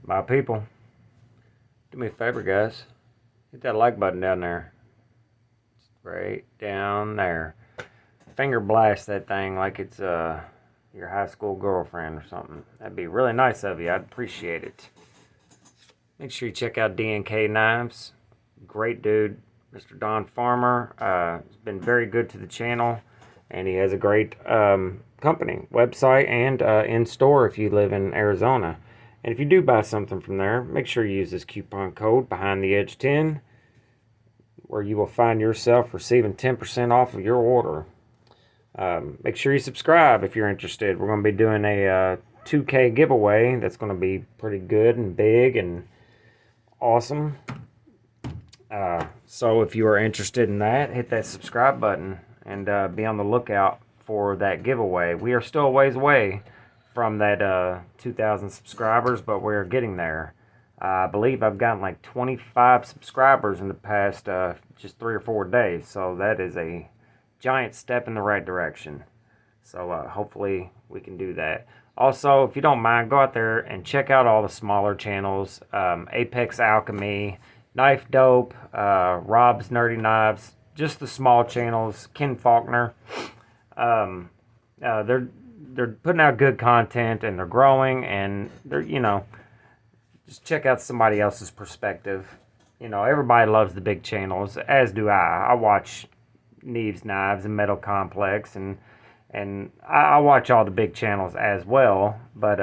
My people, do me a favor, guys. Hit that like button down there. Right down there. Finger blast that thing like it's your high school girlfriend or something. That'd be really nice of you. I'd appreciate it. Make sure you check out DNK Knives. Great dude, Mr. Don Farmer. Has been very good to the channel, and he has a great company, website, and in-store if you live in Arizona. And if you do buy something from there, make sure you use this coupon code BehindTheEdge10, where you will find yourself receiving 10% off of your order. Make sure you subscribe if you're interested. We're going to be doing a 2K giveaway that's going to be pretty good and big and awesome. So if you are interested in that, hit that subscribe button and be on the lookout for that giveaway. We are still a ways away from that 2,000 subscribers, but we're getting there. I believe I've gotten like 25 subscribers in the past just 3 or 4 days, so that is a giant step in the right direction. So hopefully we can do that. Also, if you don't mind, go out there and check out all the smaller channels. Apex Alchemy, Knife Dope, Rob's Nerdy Knives, just the small channels. Ken Faulkner. They're putting out good content, and they're growing, and they're, just check out somebody else's perspective. Everybody loves the big channels, as do I. I watch Neves Knives and Metal Complex, and I watch all the big channels as well, but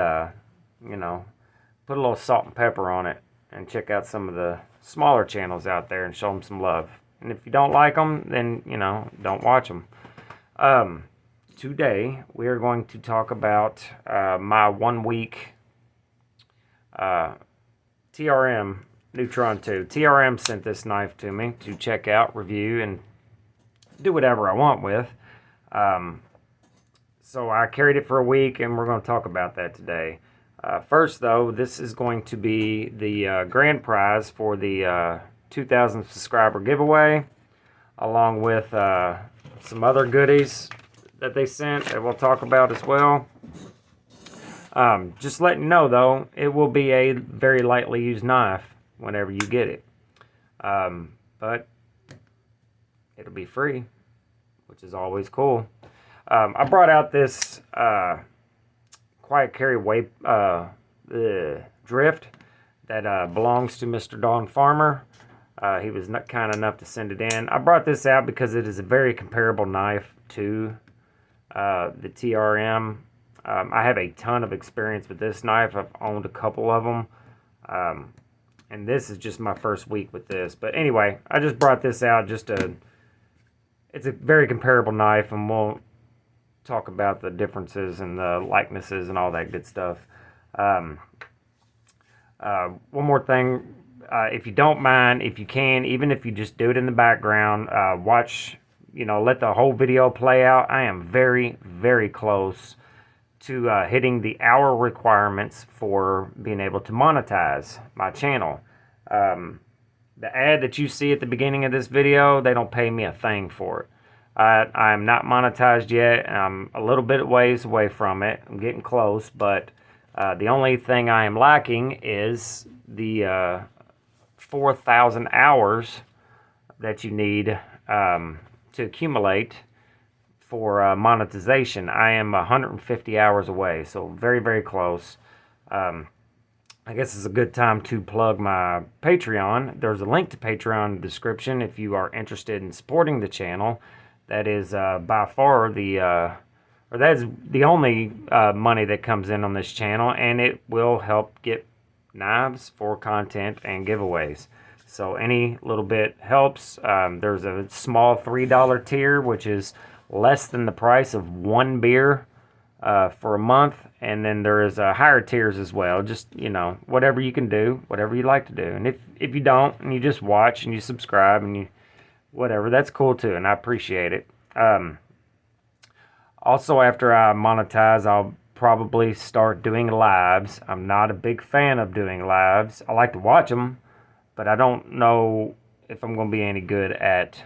put a little salt and pepper on it and check out some of the smaller channels out there and show them some love. And if you don't like them, then don't watch them. Today we are going to talk about my 1 week TRM Neutron 2. TRM sent this knife to me to check out, review, and do whatever I want with. So I carried it for a week, and we're going to talk about that today. First, though, this is going to be the grand prize for the 2,000 subscriber giveaway, along with some other goodies that they sent that we'll talk about as well. Just letting you know, though, it will be a very lightly used knife whenever you get it. But it'll be free, which is always cool. I brought out this Quiet Carry drift that belongs to Mr. Don Farmer. He was not kind enough to send it in. I brought this out because it is a very comparable knife to the TRM. I have a ton of experience with this knife. I've owned a couple of them. And this is just my first week with this. But anyway, I just brought this out just to... It's a very comparable knife, and we'll talk about the differences and the likenesses and all that good stuff. One more thing. If you don't mind, if you can, even if you just do it in the background, watch, let the whole video play out. I am very, very close to hitting the hour requirements for being able to monetize my channel. The ad that you see at the beginning of this video, they don't pay me a thing for it. I'm not monetized yet, and I'm a little bit ways away from it. I'm getting close, but the only thing I am lacking is the 4,000 hours that you need to accumulate for monetization. I am 150 hours away, so very, very close. I guess it's a good time to plug my Patreon. There's a link to Patreon in the description if you are interested in supporting the channel. That is by far that is the only money that comes in on this channel, and it will help get knives for content and giveaways. So any little bit helps. There's a small $3 tier, which is less than the price of one beer for a month, and then there is higher tiers as well. Just whatever you can do, whatever you like to do. And if you don't, and you just watch and you subscribe and you whatever, that's cool too, and I appreciate it. Also, after I monetize, I'll probably start doing lives. I'm not a big fan of doing lives. I like to watch them, but I don't know if I'm going to be any good at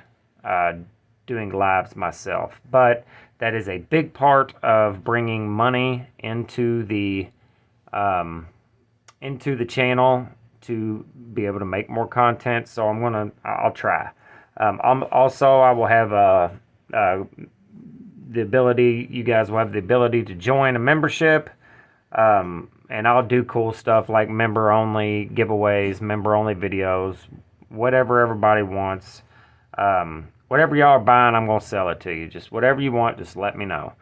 doing lives myself. But that is a big part of bringing money into the into the channel to be able to make more content. So I'll try. I will have the ability, you guys will have the ability to join a membership. And I'll do cool stuff like member only giveaways, member only videos, whatever everybody wants. Whatever y'all are buying, I'm going to sell it to you. Just whatever you want, just let me know.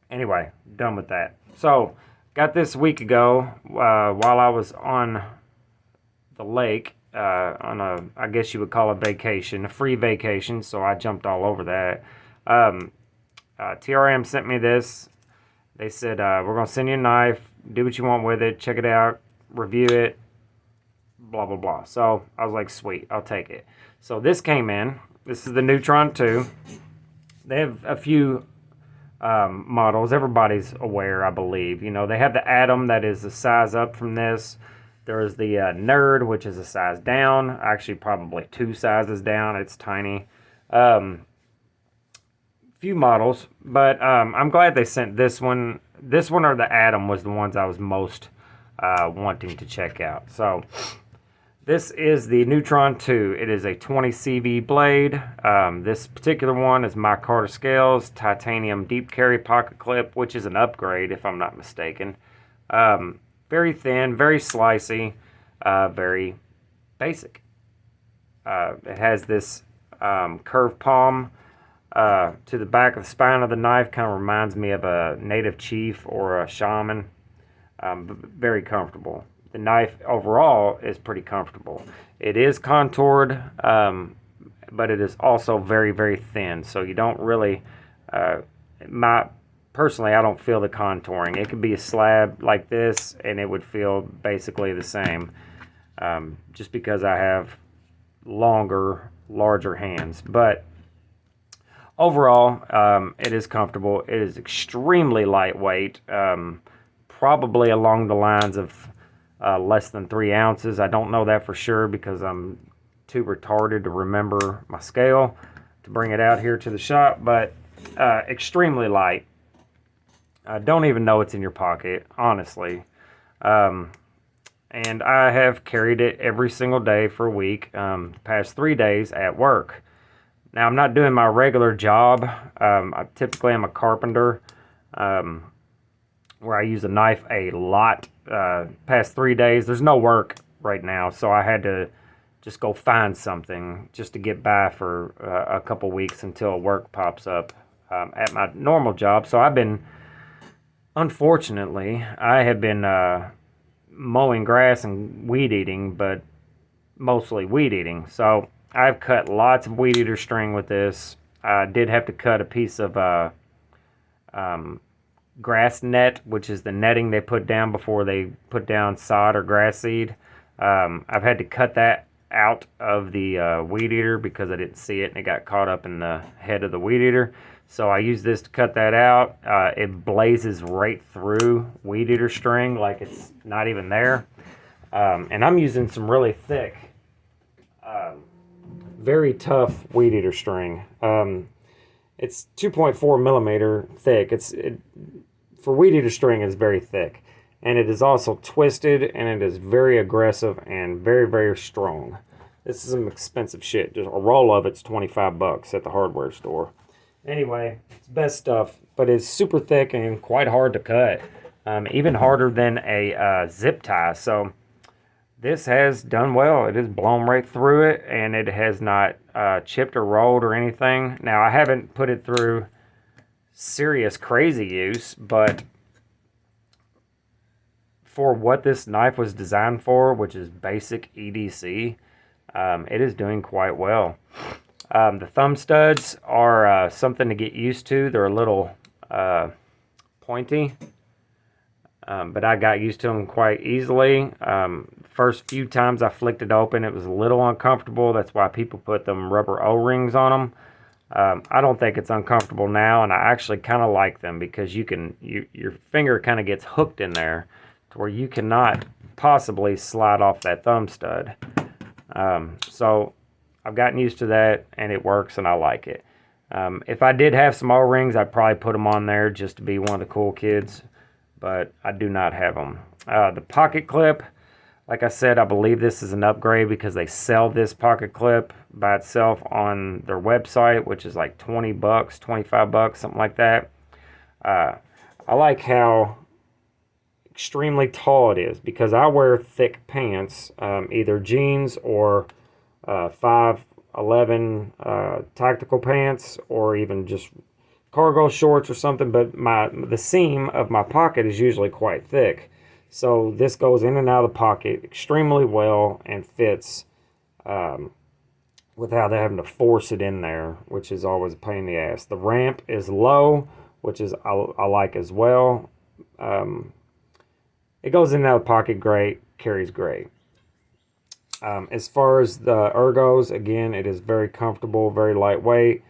Anyway, done with that. So, got this a week ago while I was on the lake on I guess you would call it a vacation, a free vacation. So I jumped all over that. TRM sent me this. They said, we're going to send you a knife. Do what you want with it. Check it out. Review it. Blah, blah, blah. So I was like, sweet, I'll take it. So this came in. This is the Neutron 2. They have a few models. Everybody's aware, I believe. You know, they have the Atom that is a size up from this. There's the Nerd, which is a size down. Actually, probably 2 sizes down. It's tiny. Few models, but I'm glad they sent this one. This one or the Atom was the ones I was most wanting to check out. So this is the Neutron 2. It is a 20 CV blade. This particular one is micarta scales, titanium deep carry pocket clip, which is an upgrade if I'm not mistaken. Very thin, very slicey, very basic. It has this curved palm to the back of the spine of the knife. Kind of reminds me of a native chief or a shaman. Very comfortable. The knife overall is pretty comfortable. It is contoured, but it is also very, very thin. So you don't really, personally, I don't feel the contouring. It could be a slab like this and it would feel basically the same, just because I have longer, larger hands. But overall, it is comfortable. It is extremely lightweight, probably along the lines of less than 3 ounces. I don't know that for sure because I'm too retarded to remember my scale to bring it out here to the shop, but extremely light. I don't even know it's in your pocket, honestly. And I have carried it every single day for a week, past 3 days at work. Now, I'm not doing my regular job. I typically am a carpenter, where I use a knife a lot. Past 3 days, there's no work right now, so I had to just go find something just to get by for a couple weeks until work pops up at my normal job. So unfortunately, I have been mowing grass and weed eating, but mostly weed eating. So I've cut lots of weed eater string with this. I did have to cut a piece of grass net, which is the netting they put down before they put down sod or grass seed. I've had to cut that out of the weed eater because I didn't see it and it got caught up in the head of the weed eater. So I use this to cut that out. It blazes right through weed eater string like it's not even there. And I'm using some really thick, very tough weed eater string. It's 2.4 millimeter thick. For weed eater string, it's very thick. And it is also twisted, and it is very aggressive and very, very strong. This is some expensive shit. Just a roll of it's $25 at the hardware store. Anyway, it's best stuff, but it's super thick and quite hard to cut. Even harder than a zip tie. So this has done well. It has blown right through it, and it has not chipped or rolled or anything. Now, I haven't put it through serious crazy use, but for what this knife was designed for, which is basic EDC, it is doing quite well. The thumb studs are something to get used to. They're a little pointy, but I got used to them quite easily. First few times I flicked it open, it was a little uncomfortable. That's why people put them rubber O-rings on them. I don't think it's uncomfortable now, and I actually kind of like them because your finger kind of gets hooked in there to where you cannot possibly slide off that thumb stud. So I've gotten used to that, and it works, and I like it. If I did have some O-rings, I'd probably put them on there just to be one of the cool kids, but I do not have them. The pocket clip, like I said, I believe this is an upgrade because they sell this pocket clip by itself on their website, which is like 20 bucks, 25 bucks, something like that. I like how extremely tall it is because I wear thick pants, either jeans or 5'11" tactical pants, or even just cargo shorts or something. But the seam of my pocket is usually quite thick, so this goes in and out of the pocket extremely well and fits without having to force it in there, which is always a pain in the ass. The ramp is low, which is I like as well. It goes in and out of the pocket great, carries great. As far as the ergos, again, it is very comfortable, very lightweight.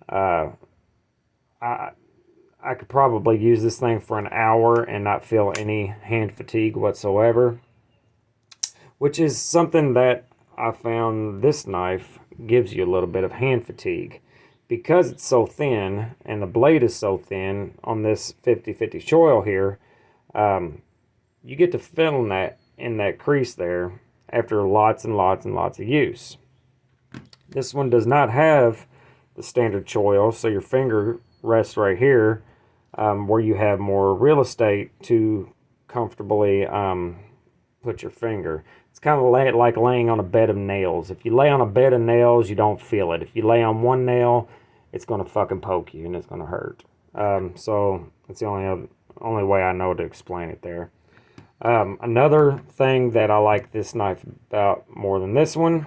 I could probably use this thing for an hour and not feel any hand fatigue whatsoever, which is something that I found this knife gives you a little bit of hand fatigue. Because it's so thin and the blade is so thin on this 50/50 choil here, you get to feeling that in that crease there after lots and lots and lots of use. This one does not have the standard choil, so your finger rests right here, where you have more real estate to comfortably put your finger. It's kind of like laying on a bed of nails. If you lay on a bed of nails, you don't feel it. If you lay on one nail, it's going to fucking poke you and it's going to hurt. So that's the only way I know to explain it there. Another thing that I like this knife about more than this one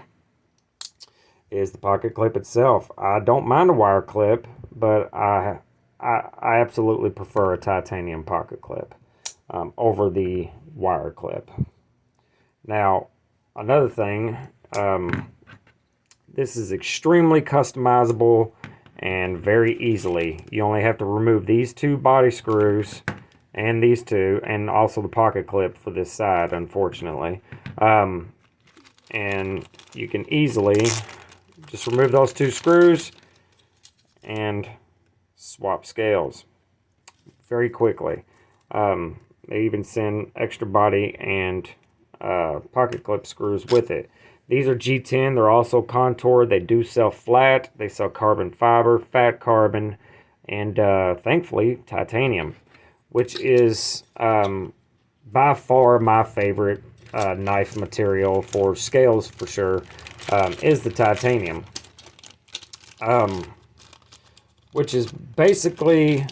is the pocket clip itself. I don't mind a wire clip, but I absolutely prefer a titanium pocket clip over the wire clip. Now, another thing, this is extremely customizable and very easily. You only have to remove these two body screws and these two, and also the pocket clip for this side, unfortunately. And you can easily just remove those two screws and swap scales very quickly. They even send extra body and pocket clip screws with it. These are G10. They're also contoured. They do sell flat. They sell carbon fiber, fat carbon, and thankfully titanium, which is by far my favorite knife material for scales for sure, is the titanium. Which is basically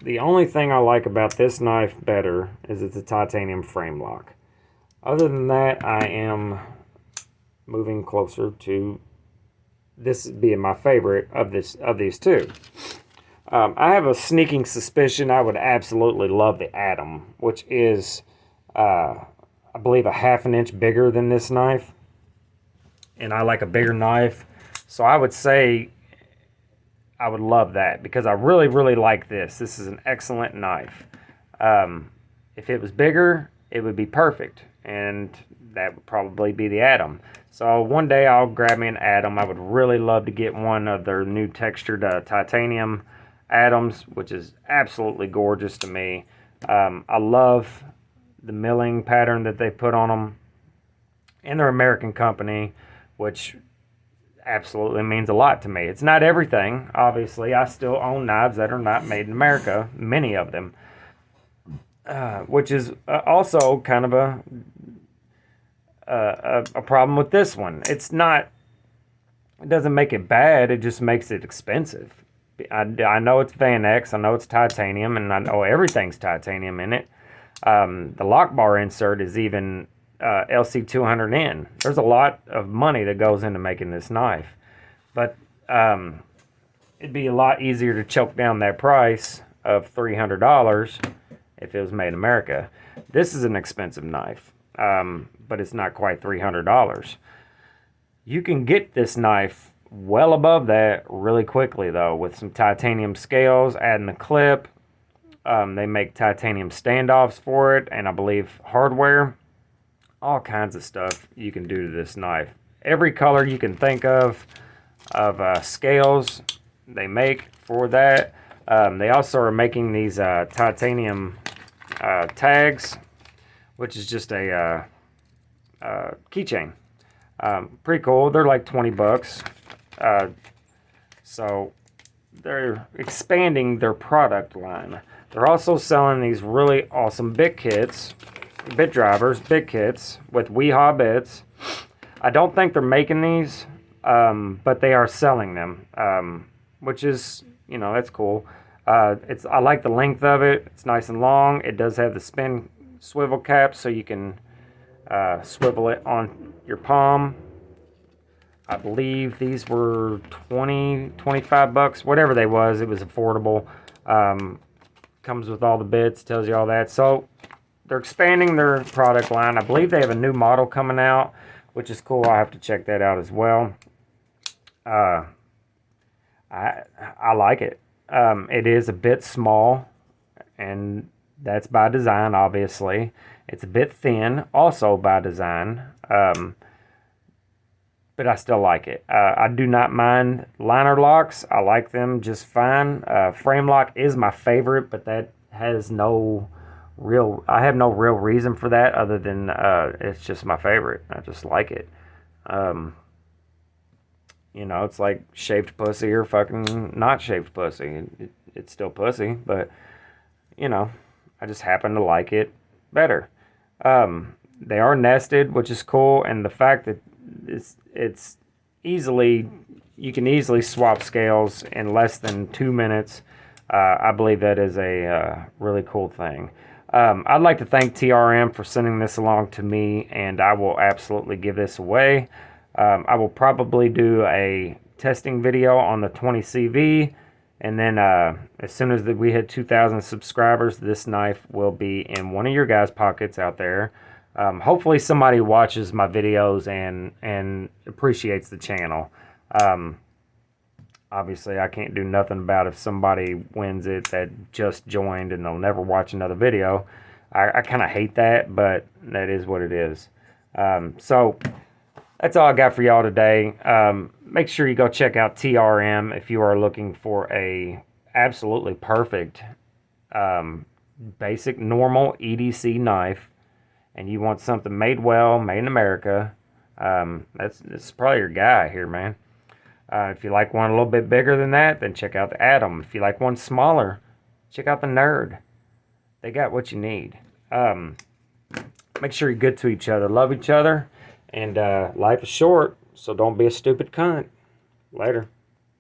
the only thing I like about this knife better is it's a titanium frame lock. Other than that, I am moving closer to this being my favorite of these two. I have a sneaking suspicion I would absolutely love the Atom, which is, I believe, a ½ an inch bigger than this knife. And I like a bigger knife. So I would say I would love that because I really, really like this. This is an excellent knife. If it was bigger, it would be perfect. And that would probably be the Atom. So one day I'll grab me an Atom. I would really love to get one of their new textured titanium Atoms, which is absolutely gorgeous to me. I love the milling pattern that they put on them. And they're an American company, which absolutely means a lot to me. It's not everything, obviously. I still own knives that are not made in America, many of them. Which is also kind of a problem with this one. It doesn't make it bad, it just makes it expensive. I know it's Van X, I know it's titanium, and I know everything's titanium in it. The lock bar insert is even LC200N. There's a lot of money that goes into making this knife. But it'd be a lot easier to choke down that price of $300 if it was made in America. This is an expensive knife, but it's not quite $300. You can get this knife well above that really quickly, though, with some titanium scales, adding the clip. They make titanium standoffs for it, and I believe hardware. All kinds of stuff you can do to this knife. Every color you can think of scales they make for that. They also are making these titanium tags, which is just a keychain. Pretty cool. They're like 20 bucks. So they're expanding their product line. They're also selling these really awesome bit kits, bit drivers, bit kits with Weehaw bits. I don't think they're making these, but they are selling them, which is, you know, that's cool. I like the length of it. It's nice and long. It does have the spin swivel cap, so you can swivel it on your palm. I believe these were 20, 25 bucks, whatever they was. It was affordable. Comes with all the bits, tells you all that. So they're expanding their product line. I believe they have a new model coming out, which is cool. I'll have to check that out as well. I like it. It is a bit small, and that's by design, obviously. It's a bit thin, also by design. But I still like it. I do not mind liner locks. I like them just fine. Frame lock is my favorite, but that has no real, I have no real reason for that other than it's just my favorite. I just like it. You know, it's like shaved pussy or fucking not shaved pussy. It's still pussy, but, you know, I just happen to like it better. They are nested, which is cool, and the fact that it's easily, you can easily swap scales in less than 2 minutes. I believe that is a really cool thing. I'd like to thank TRM for sending this along to me, and I will absolutely give this away. I will probably do a testing video on the 20CV, and then as soon as we hit 2,000 subscribers, this knife will be in one of your guys' pockets out there. Hopefully somebody watches my videos and appreciates the channel. Obviously, I can't do nothing about if somebody wins it that just joined and they'll never watch another video. I kind of hate that, but that is what it is. So that's all I got for y'all today. Make sure you go check out TRM if you are looking for a absolutely perfect basic normal EDC knife, and you want something made well, made in America. That's probably your guy here, man. If you like one a little bit bigger than that, then check out the Atom. If you like one smaller, check out the Nerd. They got what you need. Make sure you're good to each other, love each other, and life is short, so don't be a stupid cunt. Later.